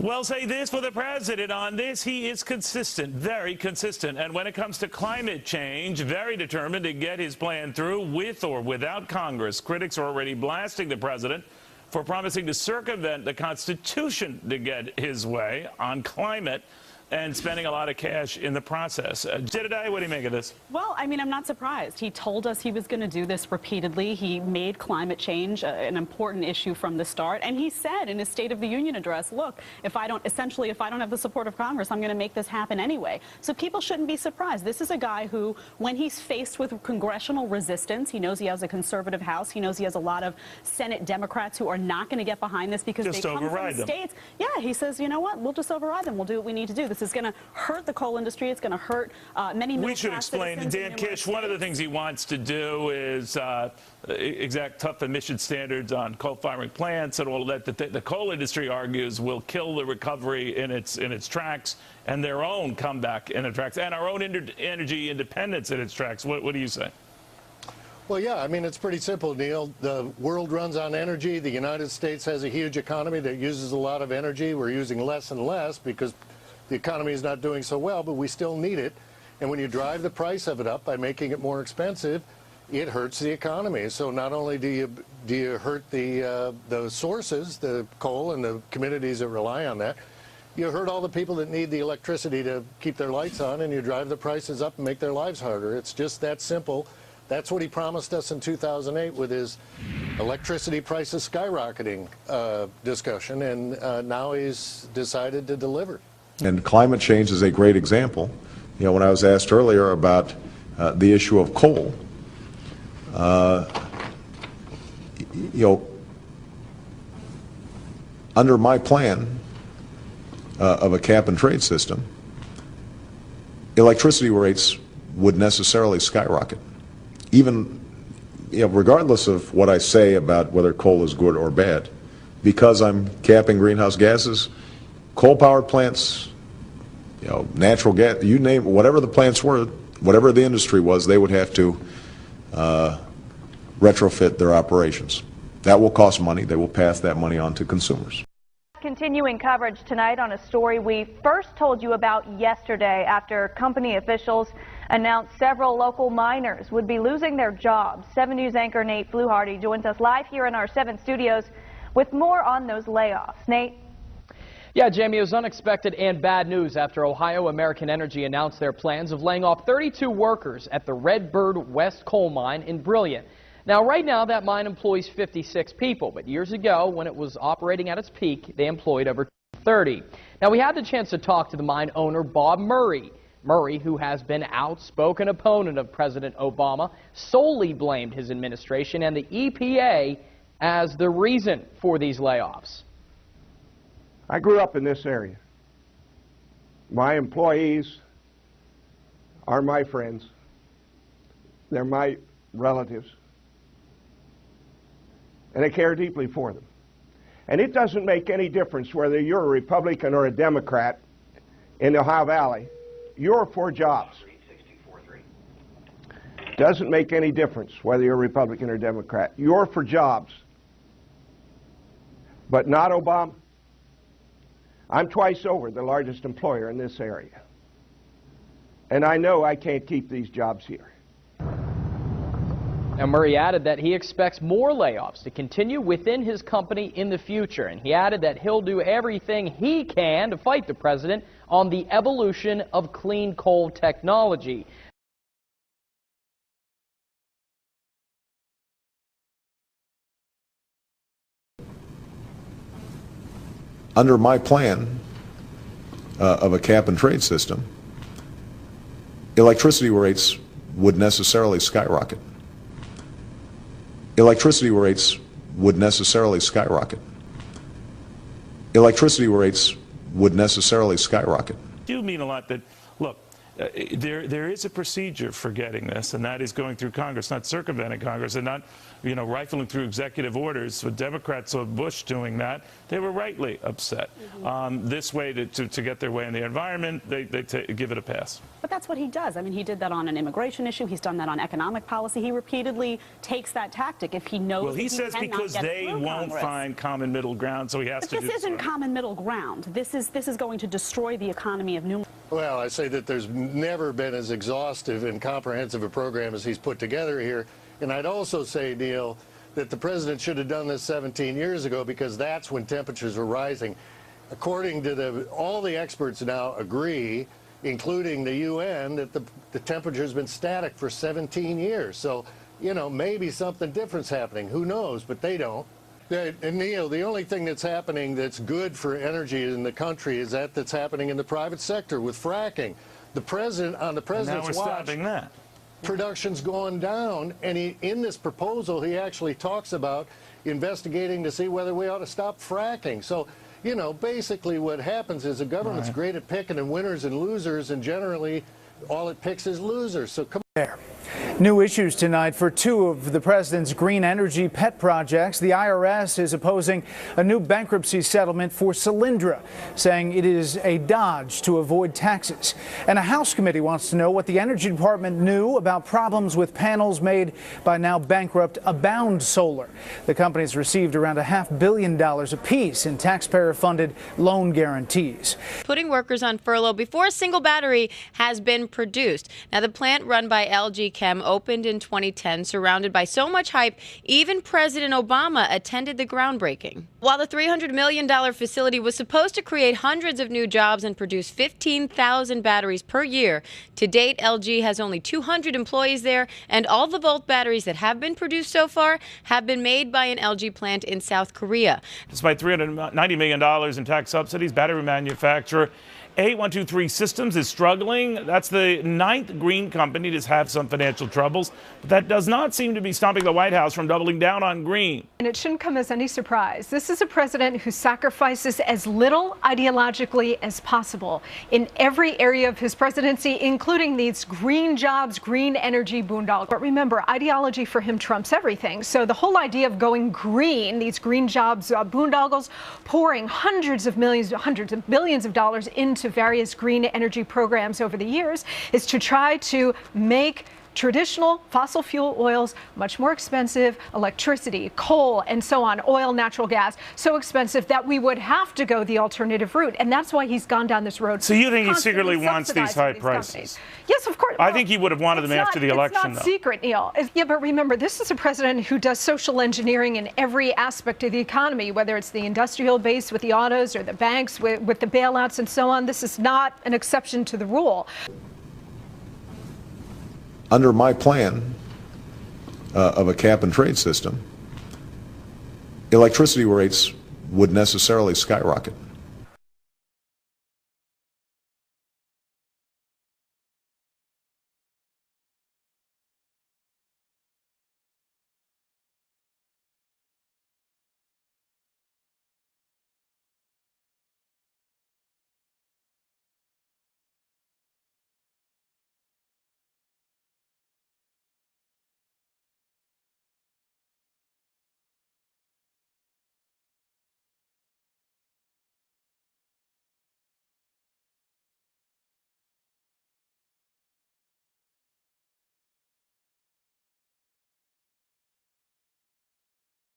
Well, say this for the president on this. He is consistent, very consistent. And when it comes to climate change, very determined to get his plan through with or without Congress. Critics are already blasting the president for promising to circumvent the Constitution to get his way on climate and spending a lot of cash in the process. Jedediah, what do you make of this? Well, I mean, I'm not surprised. He told us he was going to do this repeatedly. He made climate change an important issue from the start. And he said in his State of the Union address, look, if I don't have the support of Congress, I'm going to make this happen anyway. So people shouldn't be surprised. This is a guy who, when he's faced with congressional resistance, he knows he has a conservative House. He knows he has a lot of Senate Democrats who are not going to get behind this because they come from states. Yeah, he says, you know what, we'll just override them. We'll do what we need to do. This is going to hurt the coal industry. It's going to hurt many middle-class. We should explain. Dan Kish, one of the things he wants to do is exact tough emission standards on coal-firing plants and all that. The coal industry argues will kill the recovery in its tracks and their own comeback in its tracks and our own energy independence in its tracks. What do you say? Well, yeah, I mean, it's pretty simple, Neil. The world runs on energy. The United States has a huge economy that uses a lot of energy. We're using less and less because the economy is not doing so well, but we still need it. And when you drive the price of it up by making it more expensive, it hurts the economy. So not only do you hurt the sources, the coal and the communities that rely on that, you hurt all the people that need the electricity to keep their lights on, and you drive the prices up and make their lives harder. It's just that simple. That's what he promised us in 2008 with his electricity prices skyrocketing discussion, and now he's decided to deliver. And climate change is a great example. You know, when I was asked earlier about the issue of coal, you know, under my plan of a cap and trade system, electricity rates would necessarily skyrocket. Even, you know, regardless of what I say about whether coal is good or bad, because I'm capping greenhouse gases, coal-powered plants, you know, natural gas, you name whatever the plants were, whatever the industry was, they would have to retrofit their operations. That will cost money. They will pass that money on to consumers. Continuing coverage tonight on a story we first told you about yesterday after company officials announced several local miners would be losing their jobs. 7 News anchor Nate Fluharty joins us live here in our 7 studios with more on those layoffs. Nate? Yeah, Jamie, it was unexpected and bad news after Ohio American Energy announced their plans of laying off 32 workers at the Redbird West coal mine in Brilliant. Now, right now, that mine employs 56 people, but years ago, when it was operating at its peak, they employed over 30. Now, we had the chance to talk to the mine owner, Bob Murray. Murray, who has been an outspoken opponent of President Obama, solely blamed his administration and the EPA as the reason for these layoffs. I grew up in this area. My employees are my friends. They're my relatives. And I care deeply for them. And it doesn't make any difference whether you're a Republican or a Democrat in the Ohio Valley. You're for jobs. Doesn't make any difference whether you're a Republican or Democrat. You're for jobs. But not Obama. I'm twice over the largest employer in this area. And I know I can't keep these jobs here. Now, Murray added that he expects more layoffs to continue within his company in the future. And he added that he'll do everything he can to fight the president on the evolution of clean coal technology. Under my plan of a cap and trade system, electricity rates would necessarily skyrocket. Electricity rates would necessarily skyrocket. Electricity rates would necessarily skyrocket. Do mean a lot that, look, There is a procedure for getting this, and that is going through Congress, not circumventing Congress, and not, rifling through executive orders. With Democrats saw Bush doing that, they were rightly upset. This way, to get their way in the environment, they give it a pass. But that's what he does. I mean, he did that on an immigration issue. He's done that on economic policy. He repeatedly takes that tactic if he knows. Well, he says because they won't Congress. Find common middle ground, so he has to do this. This isn't common middle ground. This is going to destroy the economy of New. Well, I say that there's never been as exhaustive and comprehensive a program as he's put together here. And I'd also say, Neil, that the president should have done this 17 years ago, because that's when temperatures were rising. According to all the experts now agree, including the UN, that the temperature's been static for 17 years. So, maybe something different's happening. Who knows? But they don't. And Neil, the only thing that's happening that's good for energy in the country is that's happening in the private sector with fracking. On the president's watch, stopping that. Production's going down, and in this proposal, he actually talks about investigating to see whether we ought to stop fracking. So, basically what happens is the government's great at picking and winners and losers, and generally all it picks is losers. So come on. New issues tonight for two of the president's green energy pet projects. The IRS is opposing a new bankruptcy settlement for Solyndra, saying it is a dodge to avoid taxes. And a House committee wants to know what the Energy Department knew about problems with panels made by now bankrupt Abound Solar. The company's received around $500 million apiece in taxpayer-funded loan guarantees. Putting workers on furlough before a single battery has been produced. Now, the plant run by LG Chem opened in 2010, surrounded by so much hype, even President Obama attended the groundbreaking. While the $300 million facility was supposed to create hundreds of new jobs and produce 15,000 batteries per year, to date, LG has only 200 employees there, and all the Volt batteries that have been produced so far have been made by an LG plant in South Korea. Despite $390 million in tax subsidies, battery manufacturer A123 Systems is struggling. That's the 9th green company to have some financial troubles, but that does not seem to be stopping the White House from doubling down on green. And it shouldn't come as any surprise. This is a president who sacrifices as little ideologically as possible in every area of his presidency, including these green jobs, green energy boondoggles. But remember, ideology for him trumps everything. So the whole idea of going green, these green jobs, boondoggles, pouring hundreds of billions of dollars into various green energy programs over the years, is to try to make traditional fossil fuel oils much more expensive, electricity, coal, and so on, oil, natural gas, so expensive that we would have to go the alternative route. And that's why he's gone down this road. So you think he secretly wants these high prices? Yes, of course. I think he would have wanted them after the election, It's not secret, Neil. Yeah, but remember, this is a president who does social engineering in every aspect of the economy, whether it's the industrial base with the autos or the banks with the bailouts and so on. This is not an exception to the rule. Under my plan of a cap and trade system, electricity rates would necessarily skyrocket.